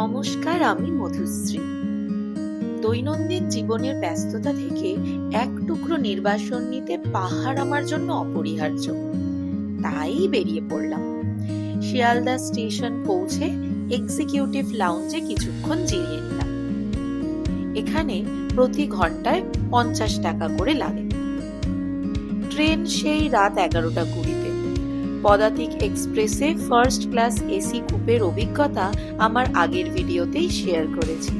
নমস্কার, আমি মধুশ্রী। দৈনন্দিন জীবনের ব্যস্ততা থেকে এক টুকরো নির্বাসন নিতে পাহাড় আমার জন্য অপরিহার্য। তাই বেরিয়ে পড়লাম। শিয়ালদা স্টেশন পৌঁছে এক্সিকিউটিভ লাউঞ্জে কিছুক্ষণ জিরিয়ে নিলাম। এখানে প্রতি ঘন্টায় 50 টাকা করে লাগে। ট্রেন সেই রাত 11:20-তে। পদাতিক এক্সপ্রেসে ফার্স্ট ক্লাস এসি কুপের অভিজ্ঞতা আমার আগের ভিডিওতেই শেয়ার করেছি,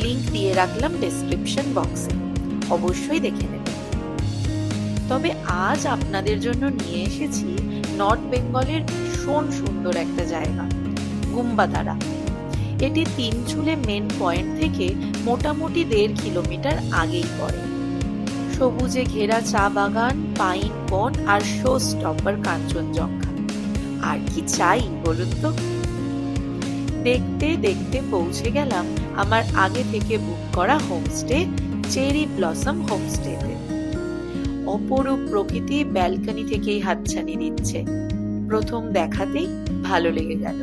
লিংক দিয়ে রাখলাম ডেসক্রিপশন বক্সে, অবশ্যই দেখে নেবেন। তবে আজ আপনাদের জন্য নিয়ে এসেছি নর্থ বেঙ্গলের ভীষণ সুন্দর একটা জায়গা, গুম্বাদারা। এটি তিনচুলে মেন পয়েন্ট থেকে মোটামুটি 1.5 কিলোমিটার আগেই পড়ে। সবুজে ঘেরা চা বাগান, পাইন বন আর শো স্টপার কাঞ্চনজঙ্ঘা। আর কি চাই বলুন তো? দেখতে দেখতে পৌঁছে গেলাম আমার আগে থেকে বুক করা হোমস্টে চেরি ব্লসম হোমস্টেতে। অপরূপ প্রকৃতি ব্যালকনি থেকেই হাতছানি দিচ্ছে। প্রথম দেখাতেই ভালো লেগে গেল।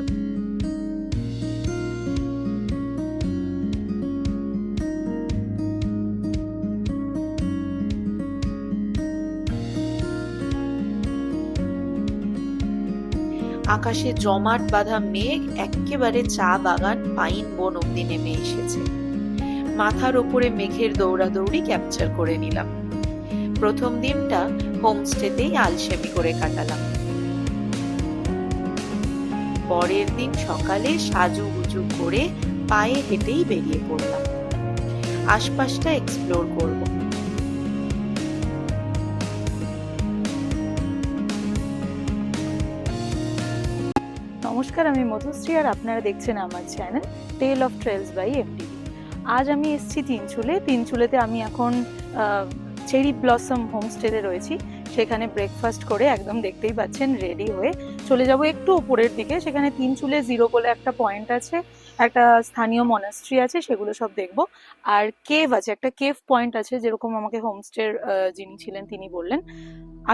আকাশে জমাট বাঁধা মেঘ একেবারে চা বাগান, পাইন বন অব্দি নেমে এসেছে। মাথার ওপরে মেঘের দৌড়াদৌড়ি ক্যাপচার করে নিলাম। প্রথম দিনটা হোমস্টেতেই আলসেমি করে কাটালাম। পরের দিন সকালে সাজুগুজু করে পায়ে হেঁটেই বেরিয়ে পড়লাম। আশপাশটা এক্সপ্লোর করব। নমস্কার, আমি মধুশ্রী আর আপনারা দেখছেন আমার channel tale of trails by MTV. আজ আমি এসেছি তিনচুলেতে। আমি এখন চেরি ব্লসম হোমস্টেতে রয়েছি। সেখানে ব্রেকফাস্ট করে একদম দেখতেই পাচ্ছেন রেডি হয়ে চলে যাব একটু উপরের দিকে। সেখানে তিনচুলে জিরো বলে একটা পয়েন্ট আছে, একটা স্থানীয় মনাস্ট্রি আছে, সেগুলো সব দেখব। আর কেভ আছে, একটা কেভ পয়েন্ট আছে, যেরকম আমাকে হোমস্টের যিনি ছিলেন তিনি বললেন।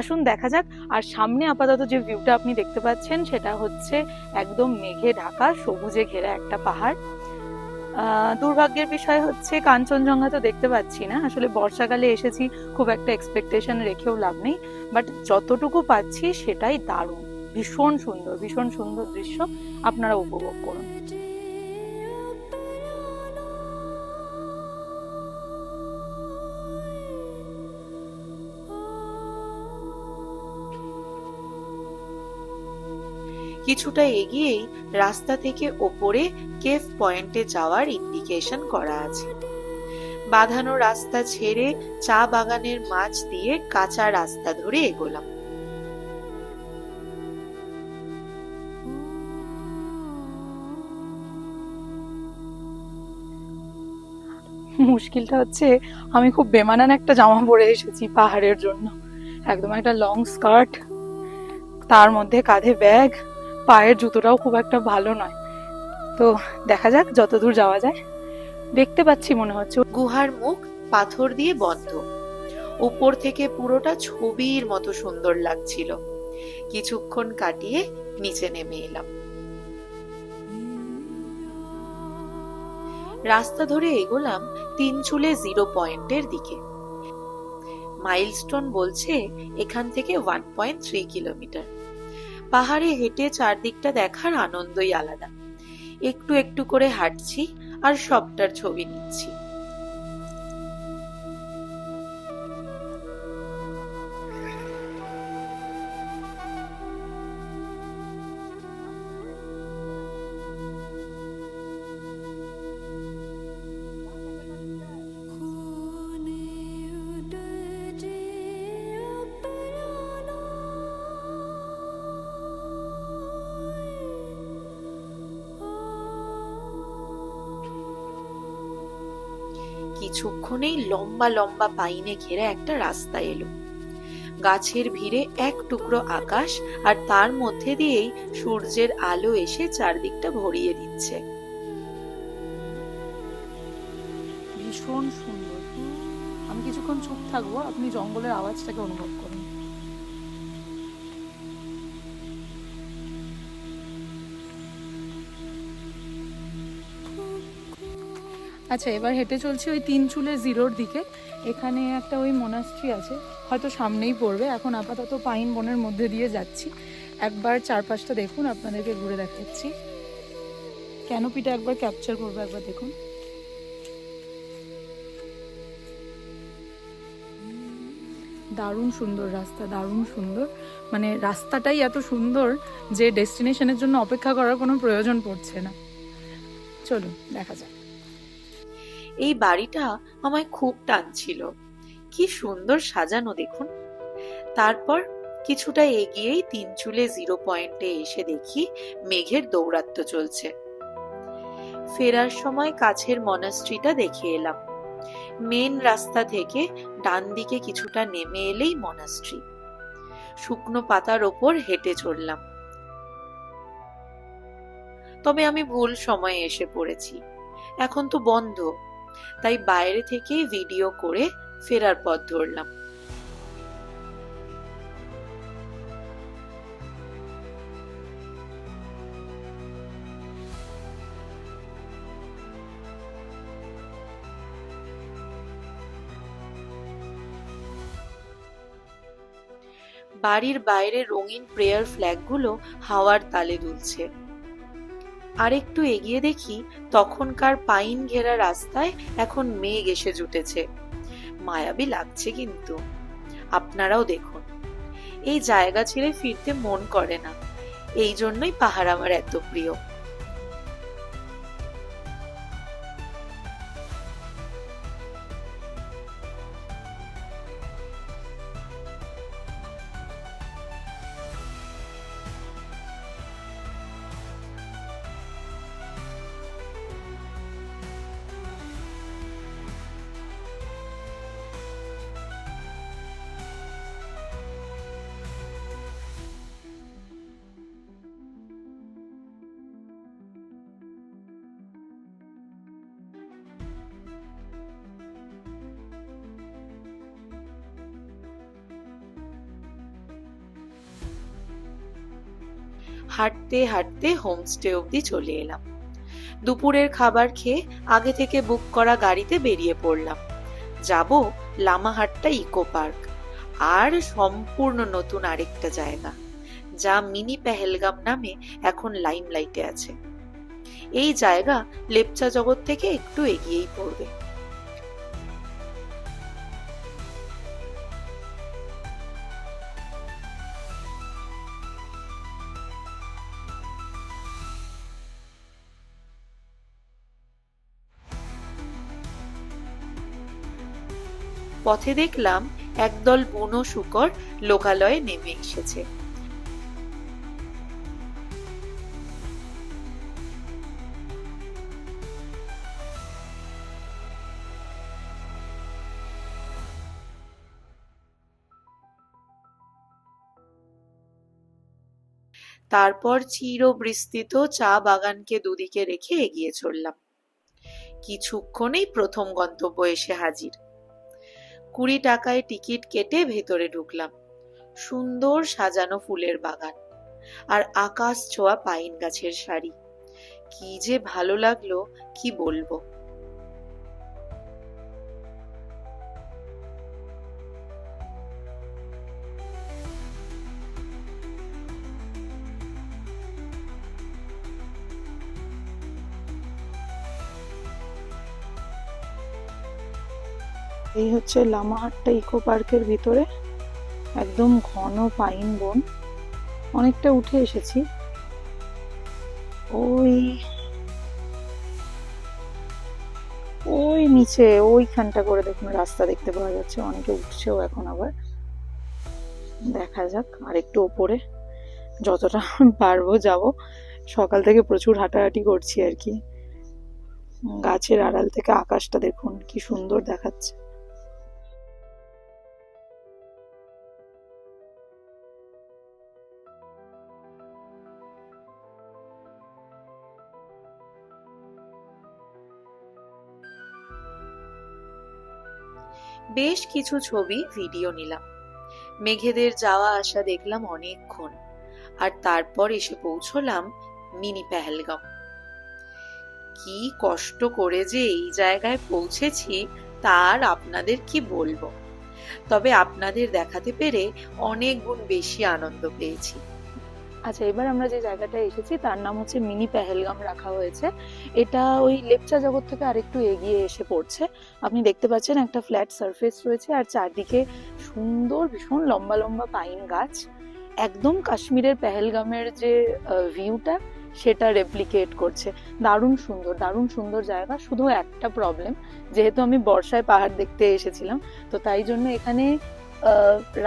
আসুন দেখা যাক। আর সামনে আপাতত যে ভিউটা আপনি দেখতে পাচ্ছেন সেটা হচ্ছে একদম মেঘে ঢাকা সবুজে ঘেরা একটা পাহাড়। দুর্ভাগ্যের বিষয় হচ্ছে কাঞ্চনজঙ্ঘা তো দেখতে পাচ্ছি না। আসলে বর্ষাকালে এসেছি, খুব একটা এক্সপেকটেশন রেখেও লাভ নেই, বাট যতটুকু পাচ্ছি সেটাই দারুণ। ভীষণ সুন্দর দৃশ্য, আপনারা উপভোগ করুন। কিছুটা এগিয়েই রাস্তা থেকে ওপরে কেভ পয়েন্টে যাওয়ার ইন্ডিকেশন করা আছে। বাঁধানো রাস্তা ছেড়ে চা বাগানের মাঝ দিয়ে কাঁচা রাস্তা ধরে এগোলাম। মুশকিলটা হচ্ছে আমি খুব বেমানান একটা জামা পরে এসেছি পাহাড়ের জন্য। একদম একটা লং স্কার্ট, তার মধ্যে কাঁধে ব্যাগ, পায়ের জুতোটাও খুব একটা ভালো নয়। তো দেখা যাক যতদূর যাওয়া যায়। দেখতে পাচ্ছি মনে হচ্ছে গুহার মুখ পাথর দিয়ে বন্ধ। উপর থেকে পুরোটা ছবির মতো সুন্দর লাগছিল। কিছুক্ষণ কাটিয়ে নিচে নেমে এলাম। রাস্তা ধরে এগোলাম তিনচুলে জিরো পয়েন্টের দিকে। মাইলস্টোন বলছে এখান থেকে 1.3 কিলোমিটার। পাহাড়ে হেঁটে চারদিকটা দেখার আনন্দই আলাদা। একটু একটু করে হাঁটছি আর সবটার ছবি নিচ্ছি। কিছুক্ষণেই লম্বা লম্বা পাইনে ঘেরা একটা রাস্তা এলো। গাছের ভিড়ে এক টুকরো আকাশ, আর তার মধ্যে দিয়েই সূর্যের আলো এসে চারদিকটা ভরিয়ে দিচ্ছে। ভীষণ সুন্দর। আমি কিছুক্ষণ চুপ থাকবো, আপনি জঙ্গলের আওয়াজটাকে অনুভব করুন। আচ্ছা, এবার হেঁটে চলছি ওই তিনচুলে জিরোর দিকে। এখানে একটা ওই মনাস্ট্রি আছে, হয়তো সামনেই পড়বে। এখন আপাতত পাইন বনের মধ্যে দিয়ে যাচ্ছি। একবার চারপাশটা দেখুন, আপনাদেরকে ঘুরে দেখাচ্ছি। ক্যানোপিটা একবার ক্যাপচার করবো, একবার দেখুন। দারুণ সুন্দর রাস্তা, দারুণ সুন্দর। মানে রাস্তাটাই এত সুন্দর যে ডেস্টিনেশনের জন্য অপেক্ষা করার কোনো প্রয়োজন পড়ছে না। চলুন দেখা যাক। এই বাড়িটা আমায় খুব টানছিল, কি সুন্দর সাজানো দেখুন। তারপর কিছুটা এগিয়েই তিনচুলে জিরো পয়েন্টে এসে দেখি মেঘের দৌরাত্ম্য চলছে। ফেরার সময় কাছের মনাস্ট্রিটা দেখে এলাম। মেন রাস্তা থেকে ডান দিকে কিছুটা নেমে এলেই মনাস্ট্রি। শুকনো পাতার ওপর হেঁটে চললাম। তবে আমি ভুল সময়ে এসে পড়েছি, এখন তো বন্ধ। তাই বাইরে থেকে ভিডিও করে ফেরার পথ ধরলাম। বাড়ির বাইরে রঙিন প্রেয়ার ফ্ল্যাগগুলো হাওয়ার তালে দুলছে। আর একটু এগিয়ে দেখি তখনকার পাইন ঘেরা রাস্তায় এখন মেঘ এসে জুটেছে। মায়াবী লাগছে কিন্তু। আপনারাও দেখুন, এই জায়গা ছেড়ে ফিরতে মন করে না। এই জন্যই পাহাড় আমার এত প্রিয়। হাঁটতে হাঁটতে হোমস্টে অবধি চলে এলাম। দুপুরের খাবার খেয়ে আগে থেকে বুক করা গাড়িতে বেরিয়ে পড়লাম। যাব লামাহাট্টা ইকো পার্ক, আর সম্পূর্ণ নতুন আরেকটা জায়গা যা মিনি পেহেলগাম নামে এখন লাইমলাইটে আছে। এই জায়গা লেপচা জগৎ থেকে একটু এগিয়েই পড়বে। পথে দেখলাম একদল বুনো শূকর লোকালয়ে নেমে এসেছে। তারপর চিরবিস্তৃত চা বাগানকে দুদিকে রেখে এগিয়ে চললাম। কিছুক্ষণেই প্রথম গন্তব্য এসে হাজির। 20 টাকায় টিকিট কেটে ভেতরে ঢুকলাম। সুন্দর সাজানো ফুলের বাগান আর আকাশ ছোঁয়া পাইন গাছের সারি। কি যে ভালো লাগলো, কি বলবো। এই হচ্ছে লামাহাট্টা ইকো পার্কের ভিতরে একদম ঘন পাইন বন। অনেকটা উঠে এসেছি। ওই ওই নিচে ওইখানটা করে দেখুন রাস্তা দেখতে পাওয়া যাচ্ছে, অনেকে উঠছেও এখন। আবার দেখা যাক আর একটু ওপরে যতটা পারবো যাব। সকাল থেকে প্রচুর হাঁটাহাঁটি করছি আর কি। গাছের আড়াল থেকে আকাশটা দেখুন কি সুন্দর দেখাচ্ছে। বেশ কিছু ছবি ভিডিও নিলাম। মেঘেদের যাওয়া আসা দেখলাম অনেকক্ষণ। আর তারপর এসে পৌঁছলাম মিনি পেহেলগাম। কি কষ্ট করে যে এই জায়গায় পৌঁছেছি তার আপনাদের কি বলবো। তবে আপনাদের দেখাতে পেরে অনেক গুণ বেশি আনন্দ পেয়েছি। আচ্ছা, এবার আমরা যে জায়গাটায় এসেছি তার নাম হচ্ছে মিনি পেহেলগাম রাখা হয়েছে। এটা ওই লেপচা জগৎ থেকে আরেকটু এগিয়ে এসে পড়ছে। আপনি দেখতে পাচ্ছেন একটা ফ্ল্যাট সারফেস রয়েছে আর চারদিকে সুন্দর ভীষণ লম্বা লম্বা পাইন গাছ। একদম কাশ্মীরের পেহেলগামের যে ভিউটা সেটা রেপ্লিকেট করছে। দারুণ সুন্দর, দারুণ সুন্দর জায়গা। শুধু একটা প্রবলেম, যেহেতু আমি বর্ষায় পাহাড় দেখতে এসেছিলাম, তো তাই জন্য এখানে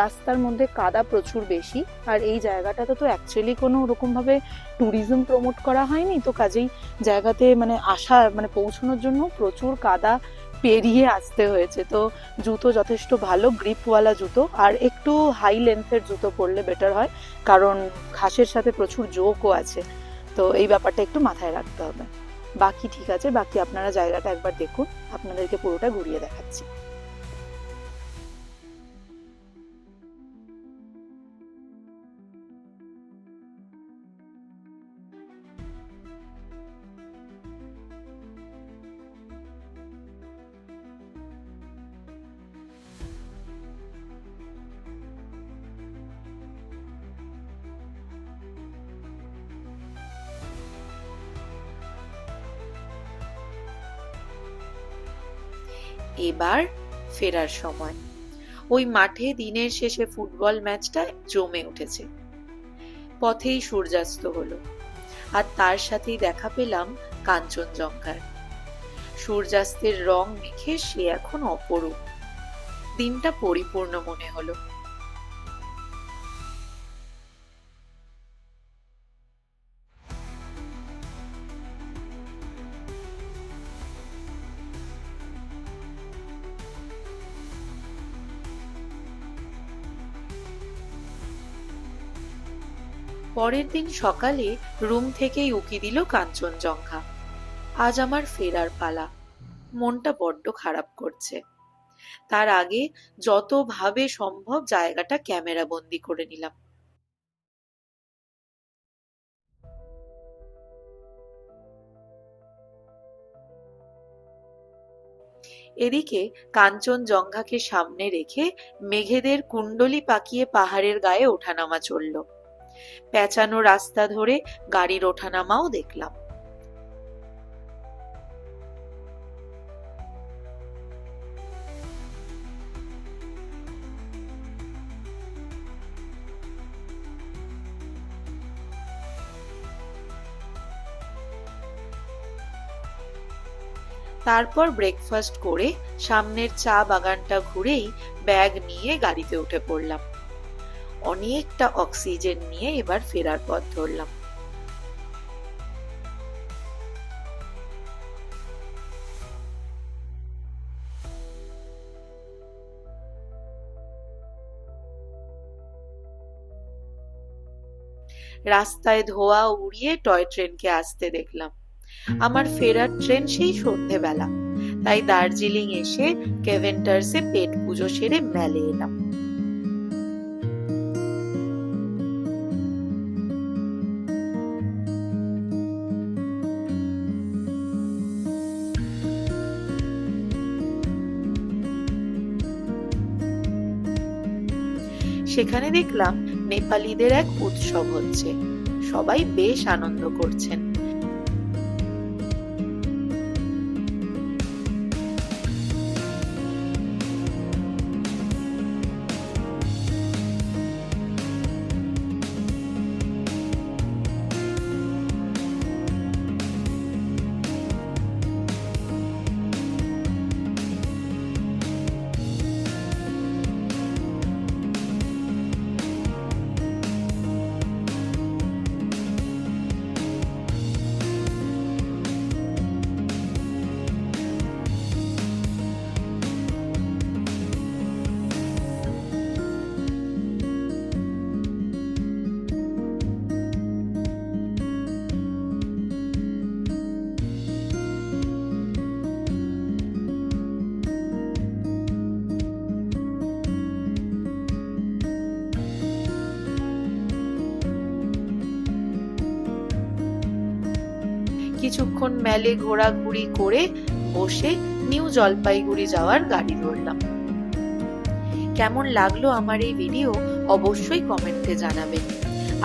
রাস্তার মধ্যে কাদা প্রচুর বেশি। আর এই জায়গাটাতে তো অ্যাকচুয়ালি কোনো ওরকম ভাবে ট্যুরিজম প্রমোট করা হয়নি, তো কাজেই জায়গাতে মানে আসা মানে পৌঁছানোর জন্য প্রচুর কাদা পেরিয়ে আসতে হয়েছে। তো জুতো যথেষ্ট ভালো গ্রিপওয়ালা জুতো, আর একটু হাই লেন্থের জুতো পরলে বেটার হয়, কারণ ঘাসের সাথে প্রচুর জোকও আছে। তো এই ব্যাপারটা একটু মাথায় রাখতে হবে। বাকি ঠিক আছে, বাকি আপনারা জায়গাটা একবার দেখুন, আপনাদেরকে পুরোটা ঘুরিয়ে দেখাচ্ছি। এবার ফেরার সময়। ওই মাঠে দিনের শেষে ফুটবল ম্যাচটা জমে উঠেছে। পথেই সূর্যাস্ত হলো, আর তার সাথেই দেখা পেলাম কাঞ্চনজঙ্ঘার। সূর্যাস্তের রং মেখে সে এখন অপরূপ। দিনটা পরিপূর্ণ মনে হলো। পরের দিন সকালে রুম থেকেই উকি দিল কাঞ্চনজঙ্ঘা। আজ আমার ফেরার পালা। মনটা বড্ড খারাপ করছে। তার আগে যতভাবে সম্ভব জায়গাটা ক্যামেরা বন্দি করে নিলাম। এদিকে কাঞ্চনজঙ্ঘাকে সামনে রেখে মেঘেদের কুণ্ডলি পাকিয়ে পাহাড়ের গায়ে ওঠানামা চলল। পেঁচানো রাস্তা ধরে গাড়ির ওঠানামাও দেখলাম। তারপর ব্রেকফাস্ট করে সামনের চা বাগানটা ঘুরেই ব্যাগ নিয়ে গাড়িতে উঠে পড়লাম। অনেকটা অক্সিজেন নিয়ে এবার ফেরার পথ ধরলাম। রাস্তায় ধোঁয়া উড়িয়ে টয় ট্রেনকে আসতে দেখলাম। আমার ফেরার ট্রেন সেই সন্ধেবেলা, তাই দার্জিলিং এসে কেভেন্টার্সে পেট পুজো সেরে মেলে এলাম। সেখানে দেখলাম নেপালিদের এক উৎসব হচ্ছে। সবাই বেশ আনন্দ করছেন। কিছুক্ষণ মেলে ঘোরাঘুরি করে বসে নিউ জলপাইগুড়ি যাওয়ার গাড়ি ধরলাম। কেমন লাগলো আমার এই ভিডিও অবশ্যই কমেন্টে জানাবেন,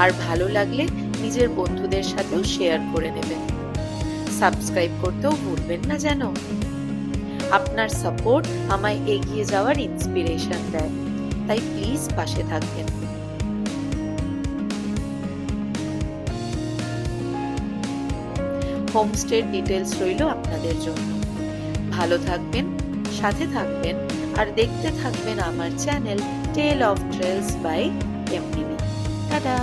আর ভালো লাগলে নিজের বন্ধুদের সাথেও শেয়ার করে নেবেন। সাবস্ক্রাইব করতেও ভুলবেন না যেন। আপনার সাপোর্ট আমায় এগিয়ে যাওয়ার ইন্সপিরেশন দেয়, তাই প্লিজ পাশে থাকবেন। হোমস্টের ডিটেলস রইল আপনাদের জন্য। ভালো থাকবেন, সাথে থাকবেন, আর দেখতে থাকবেন আমার channel tale of trails by MTV. Tata.